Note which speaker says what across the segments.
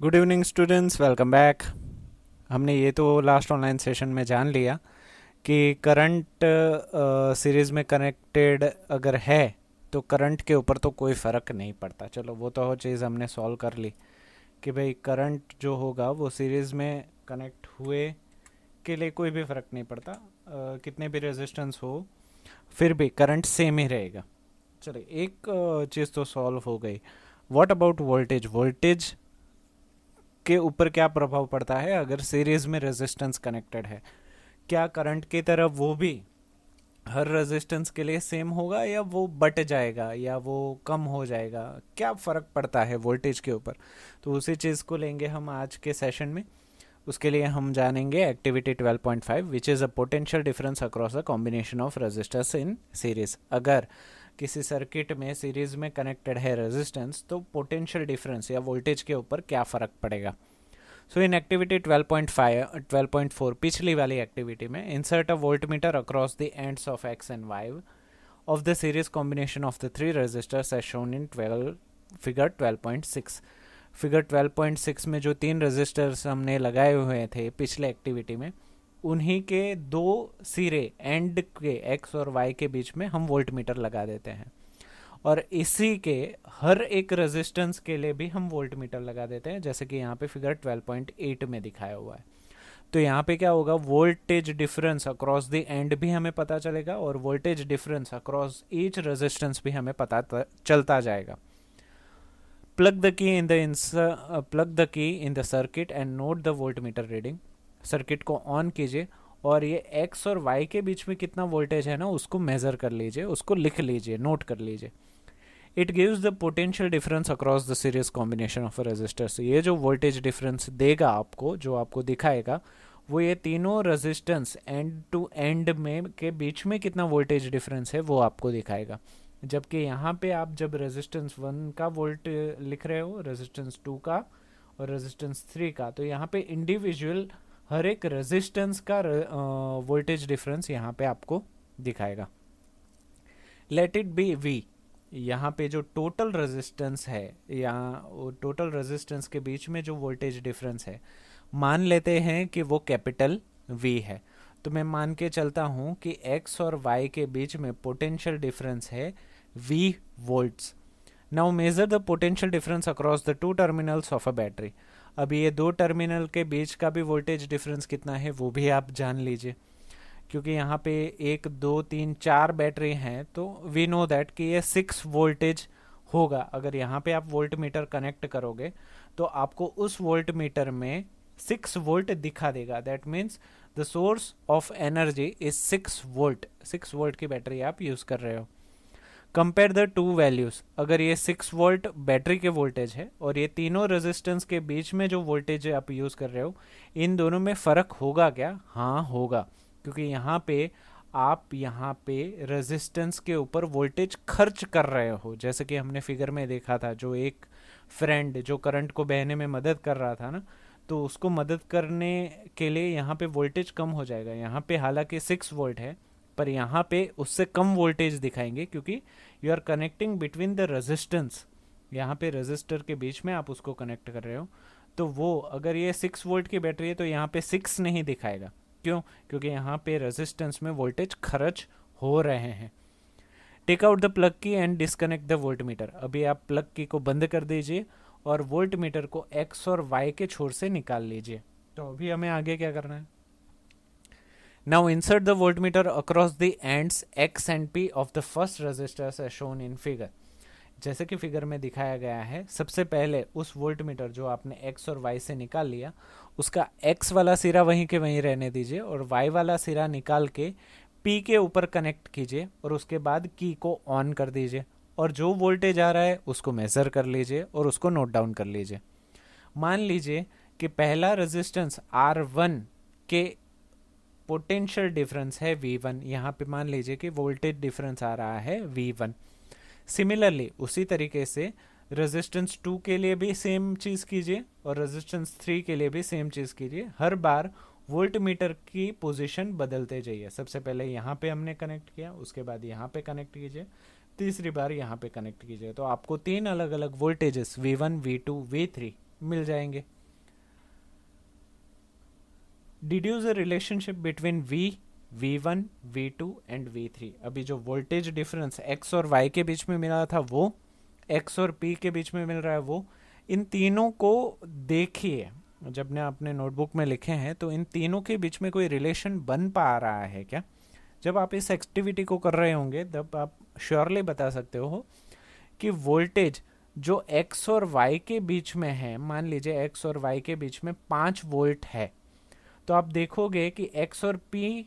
Speaker 1: Good evening students, welcome back. हमने ये तो लास्ट ऑनलाइन सेशन में जान लिया कि करंट सीरीज़ में कनेक्टेड अगर है तो करंट के ऊपर तो कोई फ़र्क नहीं पड़ता। चलो वो तो चीज़ हमने सॉल्व कर ली कि भाई करंट जो होगा वो सीरीज़ में कनेक्ट हुए के लिए कोई भी फ़र्क नहीं पड़ता। कितने भी रेजिस्टेंस हो फिर भी करंट सेम ही रहेगा। चलिए एक चीज़ तो सॉल्व हो गई। What about voltage? वोल्टेज के ऊपर क्या प्रभाव पड़ता है अगर सीरीज में रेजिस्टेंस कनेक्टेड है? क्या करंट की तरह वो भी हर रेजिस्टेंस के लिए सेम होगा या वो बट जाएगा या वो कम हो जाएगा? क्या फर्क पड़ता है वोल्टेज के ऊपर? तो उसी चीज को लेंगे हम आज के सेशन में। उसके लिए हम जानेंगे activity 12.5 which is a potential difference across a combination of resistors in series. अगर किसी सर्किट में सीरीज में कनेक्टेड है रेजिस्टेंस तो पोटेंशियल डिफरेंस या वोल्टेज के ऊपर क्या फ़र्क पड़ेगा? सो इन एक्टिविटी 12.4 पिछली वाली एक्टिविटी में insert a voltmeter across the ends of X and Y of the series combination of the three resistors as shown in 12 figure 12.6। Figure 12.6 में जो तीन रेजिस्टर्स हमने लगाए हुए थे पिछले एक्टिविटी में, उन्हीं के दो सिरे एंड के एक्स और वाई के बीच में हम वोल्ट मीटर लगा देते हैं और इसी के हर एक रेजिस्टेंस के लिए भी हम वोल्ट मीटर लगा देते हैं, जैसे कि यहाँ पे फिगर 12.8 में दिखाया हुआ है। तो यहाँ पे क्या होगा, voltage difference across the end भी हमें पता चलेगा और voltage difference across each resistance भी हमें पता चलता जाएगा। Plug the key in the circuit and note the volt meter reading. Circuit को ऑन कीजिए और ये एक्स और वाई के बीच में कितना वोल्टेज है ना उसको मेजर कर लीजिए, उसको लिख लीजिए, नोट कर लीजिए। It gives the potential difference across the series combination of resistors. ये जो वोल्टेज डिफरेंस देगा आपको, जो आपको दिखाएगा, वो ये तीनों रेजिस्टेंस एंड टू एंड में के बीच में कितना वोल्टेज डिफरेंस है वो आपको दिखाएगा। जबकि यहाँ पे आप जब रेजिस्टेंस 1 का वोल्ट लिख रहे हो, रेजिस्टेंस 2 का और रेजिस्टेंस 3 का, तो यहाँ पे इंडिविजुअल हर एक रेजिस्टेंस का वोल्टेज डिफरेंस यहाँ पे आपको दिखाएगा। Let it be V. यहाँ पे जो टोटल रेजिस्टेंस है या टोटल रेजिस्टेंस के बीच में जो वोल्टेज डिफरेंस है, मान लेते हैं कि वो कैपिटल वी है। तो मैं मान के चलता हूँ कि एक्स और वाई के बीच में पोटेंशियल डिफरेंस है V volts. Now measure the potential difference across the two terminals of a battery. अब ये दो टर्मिनल के बीच का भी वोल्टेज डिफरेंस कितना है वो भी आप जान लीजिए, क्योंकि यहाँ पे 1 2 3 4 बैटरी हैं, तो वी नो दैट कि ये 6 वोल्टेज होगा। अगर यहाँ पे आप वोल्ट मीटर कनेक्ट करोगे तो आपको उस वोल्ट मीटर में 6 वोल्ट दिखा देगा। That means the source of energy is 6 volt. 6 volt की बैटरी आप यूज कर रहे हो। Compare the two values. अगर ये 6 वोल्ट बैटरी के वोल्टेज है और ये तीनों रेजिस्टेंस के बीच में जो वोल्टेज आप यूज कर रहे हो, इन दोनों में फर्क होगा क्या? हाँ होगा, क्योंकि यहाँ पे रेजिस्टेंस के ऊपर वोल्टेज खर्च कर रहे हो। जैसे कि हमने फिगर में देखा था, जो एक फ्रेंड जो करंट को बहने में मदद कर रहा था ना, तो उसको मदद करने के लिए यहाँ पे वोल्टेज कम हो जाएगा। यहाँ पे हालांकि 6 वोल्ट है, पर यहाँ पे उससे कम वोल्टेज दिखाएंगे क्योंकि you are connecting between the resistance. यहाँ पे रेजिस्टर के बीच में आप उसको कनेक्ट कर रहे हो, तो वो अगर ये 6 वोल्ट की बैटरी है तो यहाँ पे 6 नहीं दिखाएगा। क्यों? क्योंकि यहाँ पे रेजिस्टेंस में वोल्टेज खर्च हो रहे हैं। टेक आउट द प्लग की and disconnect the volt meter. अभी आप प्लग की को बंद कर दीजिए और वोल्ट मीटर को एक्स और वाई के छोर से निकाल लीजिए। तो अभी हमें आगे क्या करना है? Now insert the voltmeter across the ends X and P of the first resistors as shown in figure. जैसे कि फिगर में दिखाया गया है, सबसे पहले उस वोल्ट मीटर जो आपने एक्स और वाई से निकाल लिया, उसका एक्स वाला सिरा वहीं के वहीं रहने दीजिए और वाई वाला सिरा निकाल के पी के ऊपर कनेक्ट कीजिए और उसके बाद की को ऑन कर दीजिए और जो वोल्टेज आ रहा है उसको मेजर कर लीजिए और उसको नोट डाउन कर लीजिए। मान लीजिए कि पहला रेजिस्टेंस R1 के पोटेंशियल डिफरेंस है V1। यहाँ पे मान लीजिए कि वोल्टेज डिफरेंस आ रहा है V1। सिमिलरली उसी तरीके से रेजिस्टेंस 2 के लिए भी सेम चीज कीजिए और रेजिस्टेंस 3 के लिए भी सेम चीज कीजिए। हर बार वोल्ट मीटर की पोजीशन बदलते जाइए। सबसे पहले यहाँ पे हमने कनेक्ट किया, उसके बाद यहाँ पे कनेक्ट कीजिए, तीसरी बार यहाँ पे कनेक्ट कीजिए। तो आपको तीन अलग अलग वोल्टेजेस V1 V2 V3 मिल जाएंगे। Deduce a relationship between V1, V2 and V3। अभी जो वोल्टेज डिफरेंस X और Y के बीच में मिला था वो X और P के बीच में मिल रहा है वो, इन तीनों को देखिए, जब ने अपने नोटबुक में लिखे हैं तो इन तीनों के बीच में कोई रिलेशन बन पा रहा है क्या? जब आप इस एक्टिविटी को कर रहे होंगे तब आप श्योरली बता सकते हो कि वोल्टेज जो X और Y के बीच में है, मान लीजिए X और Y के बीच में 5 वोल्ट है, तो आप देखोगे कि X और P,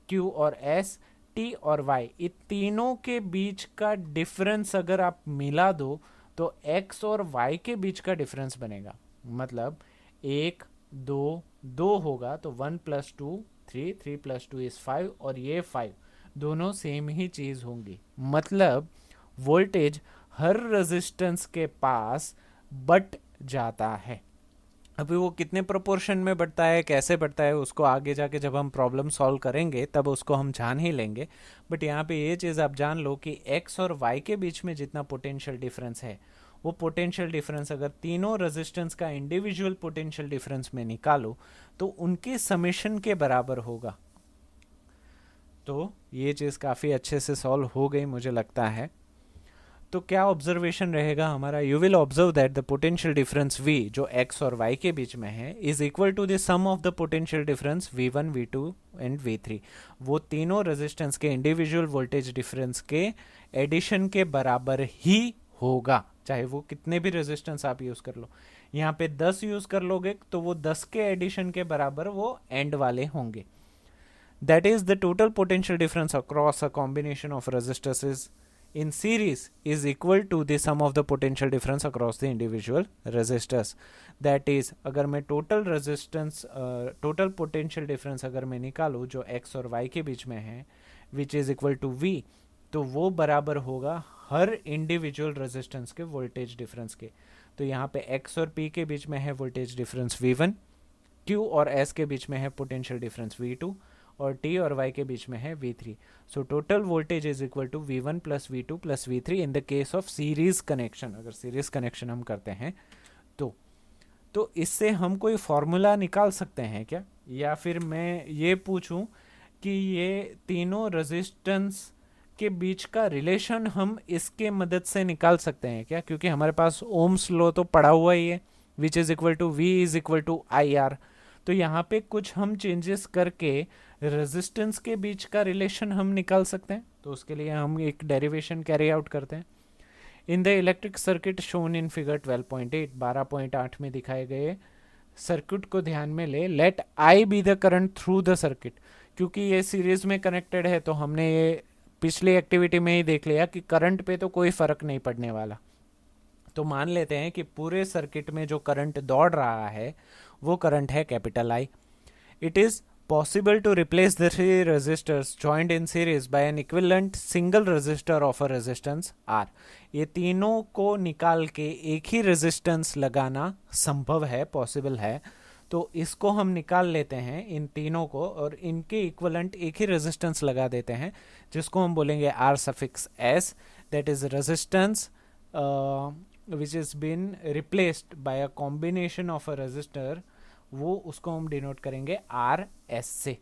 Speaker 1: Q और S, T और Y, इन तीनों के बीच का डिफरेंस अगर आप मिला दो तो X और Y के बीच का डिफरेंस बनेगा। मतलब 1, 2, 2 होगा तो 1 + 2 3, 3 + 2 इज 5, और ये 5 दोनों सेम ही चीज होंगी। मतलब वोल्टेज हर रेजिस्टेंस के पास बट जाता है। अभी वो कितने प्रोपोर्शन में बढ़ता है, कैसे बढ़ता है, उसको आगे जाके जब हम प्रॉब्लम सॉल्व करेंगे तब उसको हम जान ही लेंगे। बट यहाँ पे ये चीज़ आप जान लो कि X और Y के बीच में जितना पोटेंशियल डिफरेंस है, वो पोटेंशियल डिफरेंस अगर तीनों रेजिस्टेंस का इंडिविजुअल पोटेंशियल डिफरेंस में निकालो तो उनके समेशन के बराबर होगा। तो ये चीज़ काफ़ी अच्छे से सॉल्व हो गई मुझे लगता है। तो क्या ऑब्जर्वेशन रहेगा हमारा? You will observe that the potential difference V जो X और Y के बीच में है is equal to the sum of the potential difference V1, V2 and V3। वो तीनों रेजिस्टेंस के इंडिविजुअल वोल्टेज डिफरेंस के एडिशन के बराबर ही होगा, चाहे वो कितने भी रेजिस्टेंस आप यूज कर लो। यहाँ पे 10 यूज कर लोगे तो वो 10 के एडिशन के बराबर वो एंड वाले होंगे। That is the total potential difference across a combination of resistances in series is equal to the sum of the potential difference across the individual resistors. That is, अगर मैं total resistance total potential difference अगर मैं निकालूँ जो X और Y के बीच में है which is equal to V, तो वो बराबर होगा हर individual resistance के voltage difference के। तो यहाँ पे X और P के बीच में है voltage difference V1, Q और S के बीच में है potential difference V2, और T और Y के बीच में है V3। So total voltage is equal to V1 + V2 + V3 in the case of series connection. अगर सीरीज कनेक्शन हम करते हैं तो इससे हम कोई फॉर्मूला निकाल सकते हैं क्या? या फिर मैं ये पूछूं कि ये तीनों रेजिस्टेंस के बीच का रिलेशन हम इसके मदद से निकाल सकते हैं क्या? क्योंकि हमारे पास ओम्स लॉ तो पड़ा हुआ ही है, which is equal to V is equal to IR। तो यहाँ पे कुछ हम चेंजेस करके रेजिस्टेंस के बीच का रिलेशन हम निकाल सकते हैं। तो उसके लिए हम एक डेरिवेशन कैरी आउट करते हैं। In the electric circuit shown in figure 12.8, 12.8 में दिखाए गए सर्किट को ध्यान में ले, let I be the current through the circuit. क्योंकि ये सीरीज में कनेक्टेड है तो हमने ये पिछली एक्टिविटी में ही देख लिया कि करंट पे तो कोई फर्क नहीं पड़ने वाला। तो मान लेते हैं कि पूरे सर्किट में जो करंट दौड़ रहा है वो करंट है capital I। It is possible to replace the three resistors joined in series by an equivalent single resistor of a resistance R। ये तीनों को निकाल के एक ही रेजिस्टेंस लगाना संभव है, पॉसिबल है। तो इसको हम निकाल लेते हैं इन तीनों को और इनके इक्विवेलेंट एक ही रेजिस्टेंस लगा देते हैं जिसको हम बोलेंगे R∪S, that is resistance which is been replaced by a combination of a resistor. वो उसको हम डिनोट करेंगे RS से।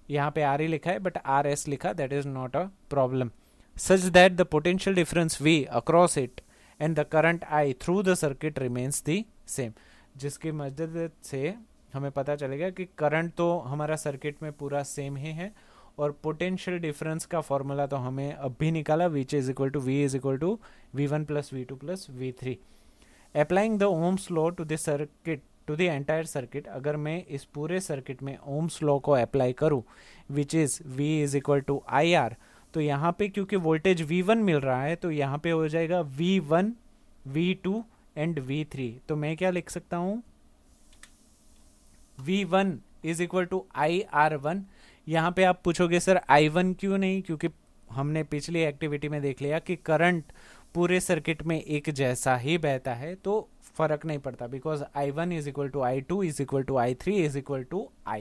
Speaker 1: यहाँ पे R ही लिखा है बट RS लिखा, that is not a problem. Such that the potential difference V across it and the current I through the circuit remains the same. जिसकी मदद से हमें पता चलेगा कि करंट तो हमारा सर्किट में पूरा सेम ही है और पोटेंशियल डिफरेंस का फॉर्मूला तो हमें अभी निकाला, which is equal to V is equal to V1 + V2 + V3। Applying the Ohm's law to the circuit to the entire circuit, अगर मैं इस पूरे सर्किट में ओम्स लॉ को अप्लाई करूं which is V is equal to IR, तो यहाँ पे क्योंकि वोल्टेज V1 मिल रहा है तो यहाँ पे हो जाएगा V1, V2 एंड V3। तो मैं क्या लिख सकता हूँ? V1 is equal to IR1। यहाँ पे आप पूछोगे सर I1 क्यों नहीं? क्योंकि हमने पिछली एक्टिविटी में देख लिया कि करंट पूरे सर्किट में एक जैसा ही बहता है तो फर्क नहीं पड़ता, because I1 is equal to I2 is equal to I3 is equal to I।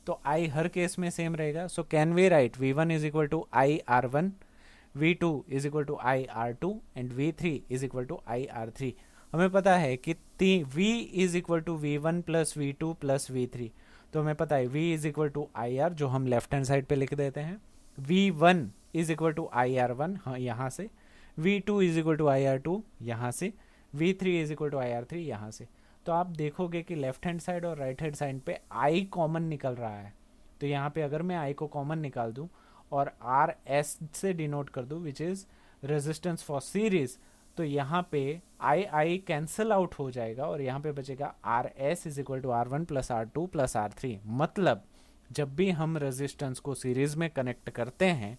Speaker 1: तो I हर केस में सेम रहेगा। So can we write V1 is equal to IR1, V2 is equal to IR2 and V3 is equal to IR3। हमें पता है कि v is equal to V1 plus V2 plus V3। तो हमें पता है v is equal to IR, जो हम लेफ्ट हैंड साइड पे लिख देते हैं। V1 is equal to IR1, हाँ यहाँ से। V2 is equal to IR2 यहाँ से। V3 is equal to IR3 यहाँ से। तो आप देखोगे कि लेफ्ट हैंड साइड और राइट हैंड साइड पे I कॉमन निकल रहा है। तो यहाँ पे अगर मैं I को कॉमन निकाल दूँ और RS से डिनोट कर दूँ, which is resistance for series, तो यहाँ पे I कैंसिल आउट हो जाएगा और यहाँ पे बचेगा RS is equal to R1 plus R2 plus R3। मतलब जब भी हम रेजिस्टेंस को सीरीज में कनेक्ट करते हैं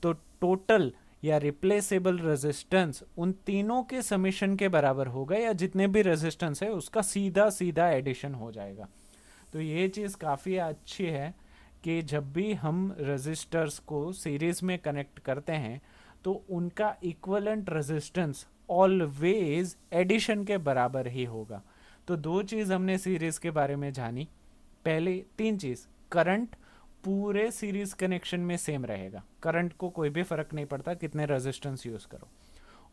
Speaker 1: तो टोटल या रिप्लेसेबल रेजिस्टेंस उन तीनों के समेशन के बराबर होगा, या जितने भी रेजिस्टेंस है उसका सीधा सीधा एडिशन हो जाएगा। तो ये चीज़ काफ़ी अच्छी है कि जब भी हम रेजिस्टर्स को सीरीज में कनेक्ट करते हैं तो उनका इक्विवेलेंट रेजिस्टेंस ऑलवेज एडिशन के बराबर ही होगा। तो दो चीज़ हमने सीरीज के बारे में जानी। पहले तीन चीज़, करंट पूरे सीरीज कनेक्शन में सेम रहेगा, करंट को कोई भी फर्क नहीं पड़ता कितने रेजिस्टेंस यूज करो।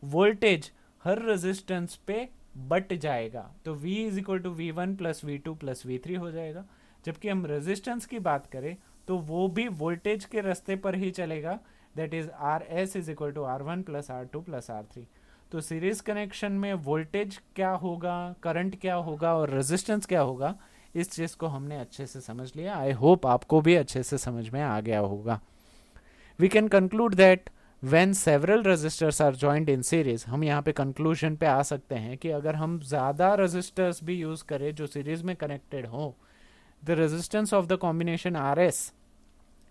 Speaker 1: वोल्टेज हर रेजिस्टेंस पे बट जाएगा, तो V is equal to V1 plus V2 plus V3 हो जाएगा। जबकि हम रेजिस्टेंस की बात करें तो वो भी वोल्टेज के रास्ते पर ही चलेगा, that is RS is equal to R1 plus R2 plus R3। तो सीरीज कनेक्शन में वोल्टेज क्या होगा, करंट क्या होगा और रेजिस्टेंस क्या होगा, इस चीज़ को हमने अच्छे से समझ लिया। आई होप आपको भी अच्छे से समझ में आ गया होगा। We can conclude that when several resistors are joined in series, हम यहाँ पे कंक्लूजन पे आ सकते हैं कि अगर हम ज़्यादा रेजिस्टर्स भी यूज़ करें जो सीरीज में कनेक्टेड हो, the resistance of the combination RS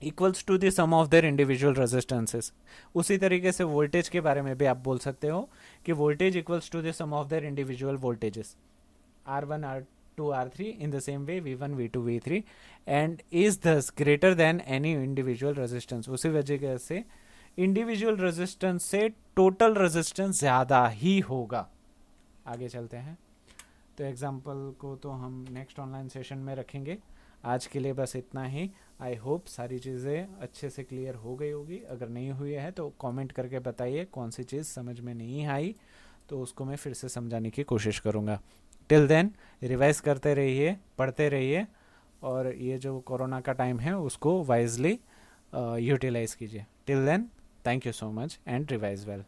Speaker 1: equals to the sum of their individual resistances. उसी तरीके से वोल्टेज के बारे में भी आप बोल सकते हो कि voltage equals to the sum of their individual voltages R1 R2 R3 in the same way V1 V2 V3 and is thus greater than any individual resistance। उसी वजह से इंडिविजुअल रेजिस्टेंस से टोटल रेजिस्टेंस ज़्यादा ही होगा। आगे चलते हैं। तो एग्जाम्पल को तो हम नेक्स्ट ऑनलाइन सेशन में रखेंगे। आज के लिए बस इतना ही। आई होप सारी चीज़ें अच्छे से क्लियर हो गई होगी। अगर नहीं हुई है तो कमेंट करके बताइए कौन सी चीज़ समझ में नहीं आई, तो उसको मैं फिर से समझाने की कोशिश करूँगा। टिल देन रिवाइज करते रहिए, पढ़ते रहिए, और ये जो कोरोना का टाइम है उसको वाइजली यूटिलाइज कीजिए। Till then, thank you so much and revise well.